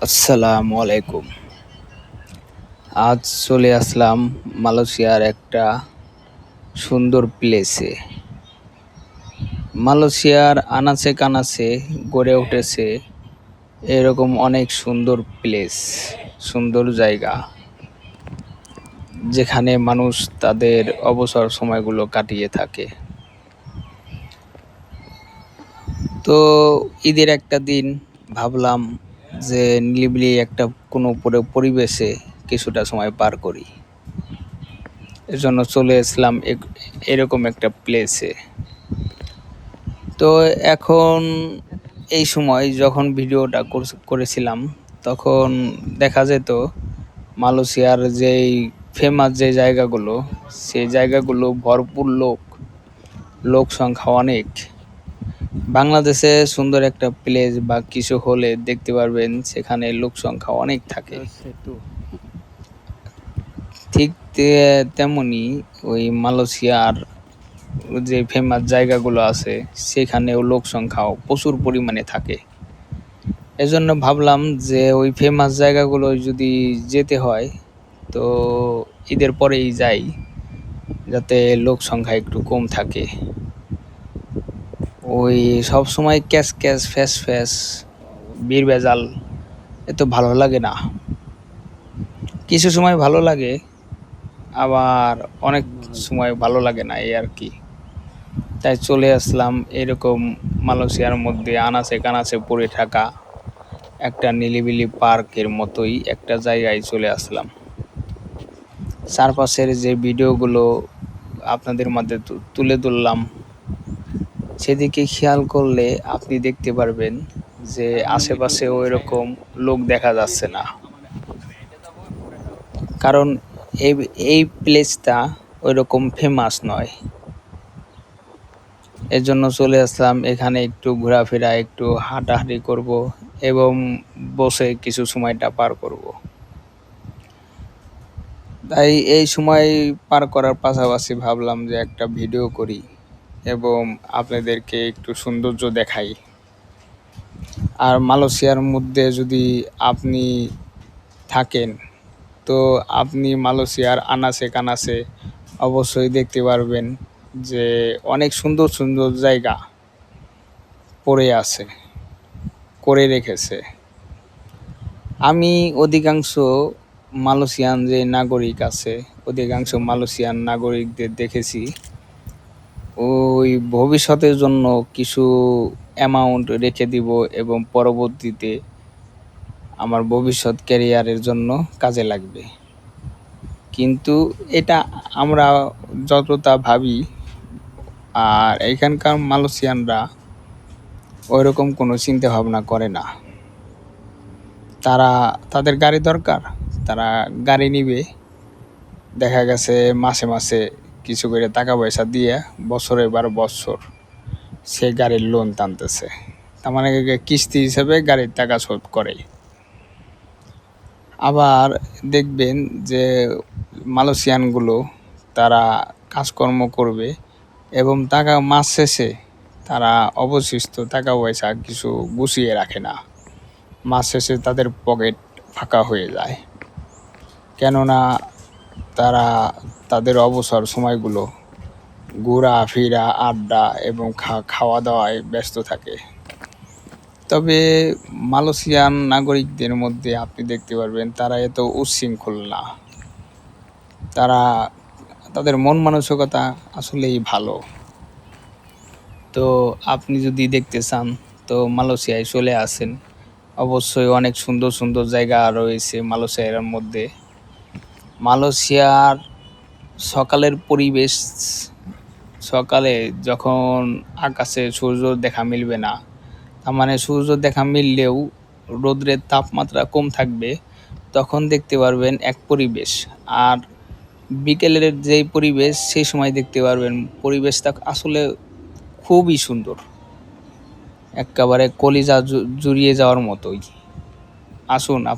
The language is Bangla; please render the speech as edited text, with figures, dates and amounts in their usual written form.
আসসালামু আলাইকুম। আজ চলে আসলাম মালয়েশিয়ার একটা সুন্দর প্লেসে। মালয়েশিয়ার আনাচে কানাচে গড়ে উঠেছে এরকম অনেক সুন্দর প্লেস, সুন্দর জায়গা, যেখানে মানুষ তাদের অবসর সময়গুলো কাটিয়ে থাকে। তো ঈদের একটা দিন ভাবলাম যে নিরিবিলি একটা কোনো পরিবেশে কিছুটা সময় পার করি। এজন্য চলে এসলাম এরকম একটা প্লেসে। তো এখন এই সময় যখন ভিডিওটা করেছিলাম, তখন দেখা যেত মালয়েশিয়ার যেই ফেমাস যে জায়গাগুলো, সেই জায়গাগুলো ভরপুর লোক সংখ্যা অনেক। বাংলাদেশে সুন্দর একটা প্লেস বা কিছু হলে দেখতে পারবেন সেখানে লোক সংখ্যা অনেক থাকে। ঠিক তেমনি ওই মালয়েশিয়ার যে ফেমাস জায়গাগুলো আছে সেখানেও লোক সংখ্যাও প্রচুর পরিমাণে থাকে। এজন্য ভাবলাম যে ওই ফেমাস জায়গাগুলো যদি যেতে হয় তো ঈদের পরেই যাই, যাতে লোক সংখ্যা একটু কম থাকে। ওই সব সময় ক্যাশ ক্যাশ ফ্যাস ফ্যাস বীর ভেজাল এত ভালো লাগে না। কিছু সময় ভালো লাগে, আবার অনেক সময় ভালো লাগে না, এই আর কি। তাই চলে আসলাম এরকম মালয়েশিয়ার মধ্যে আনাচে কানাচে পড়ে থাকা একটা নিলিবিলি পার্কের মতোই একটা জায়গায় চলে আসলাম। চারপাশের যে ভিডিওগুলো আপনাদের মধ্যে তুলে ধরলাম, সেদিকে খেয়াল করলে আপনি দেখতে পারবেন যে আশেপাশেও এরকম লোক দেখা যাচ্ছে না। কারণ এই এই প্লেসটা ওইরকম ফেমাস নয়। এর জন্য চলে আসলাম এখানে একটু ঘোরাফেরা, একটু হাঁটাহাঁটি করব এবং বসে কিছু সময়টা পার করব। তাই এই সময় পার করার পাশাপাশি ভাবলাম যে একটা ভিডিও করি এবং আপনাদেরকে একটু সৌন্দর্য দেখাই। আর মালয়েশিয়ার মধ্যে যদি আপনি থাকেন তো আপনি মালয়েশিয়ার আনাচে কানাচে অবশ্যই দেখতে পারবেন যে অনেক সুন্দর সুন্দর জায়গা পড়ে আছে, করে রেখেছে। আমি অধিকাংশ মালয়েশিয়ান যে নাগরিক আছে, অধিকাংশ মালয়েশিয়ান নাগরিকদের দেখেছি ওই ভবিষ্যতের জন্য কিছু অ্যামাউন্ট রেখে দিব এবং পরবর্তীতে আমার ভবিষ্যৎ ক্যারিয়ারের জন্য কাজে লাগবে। কিন্তু এটা আমরা যতটা ভাবি, আর এখানকার মালয়েশিয়ানরা ওইরকম কোনো চিন্তা ভাবনা করে না। তাদের গাড়ি দরকার, তারা গাড়ি নিবে, দেখা গেছে মাসে মাসে কিছু করে টাকা পয়সা দিয়ে বছরে 12 বছর সে গাড়ির লোন টানতেছে। তার মানে কিস্তি হিসেবে গাড়ির টাকা শোধ করে। আবার দেখবেন যে মালয়েশিয়ানগুলো তারা কাজকর্ম করবে এবং টাকা মাস শেষে তারা অবশিষ্ট টাকা পয়সা কিছু গুছিয়ে রাখে না। মাস শেষে তাদের পকেট ফাঁকা হয়ে যায়, কেননা তারা তাদের অবসর সময়গুলো ঘোরাফেরা, আড্ডা এবং খাওয়া দাওয়ায় ব্যস্ত থাকে। তবে মালয়েশিয়ান নাগরিকদের মধ্যে আপনি দেখতে পারবেন তারা এত উচ্ছৃঙ্খল না। তাদের মন মানসিকতা আসলেই ভালো। তো আপনি যদি দেখতে চান তো মালয়েশিয়ায় চলে আসেন। অবশ্যই অনেক সুন্দর সুন্দর জায়গা রয়েছে মালয়েশিয়ার মধ্যে। মালয়েশিয়ার সকালের পরিবেশ, সকালে যখন আকাশে সূর্য দেখা মিলবে না, তার মানে সূর্য দেখা মিললেও রোদ্রের তাপমাত্রা কম থাকবে, তখন দেখতে পারবেন এক পরিবেশ। আর বিকেলের যেই পরিবেশ সেই সময় দেখতে পারবেন পরিবেশটা আসলে খুবই সুন্দর, একেবারে কলিজা জুড়িয়ে যাওয়ার মতোই। আসুন।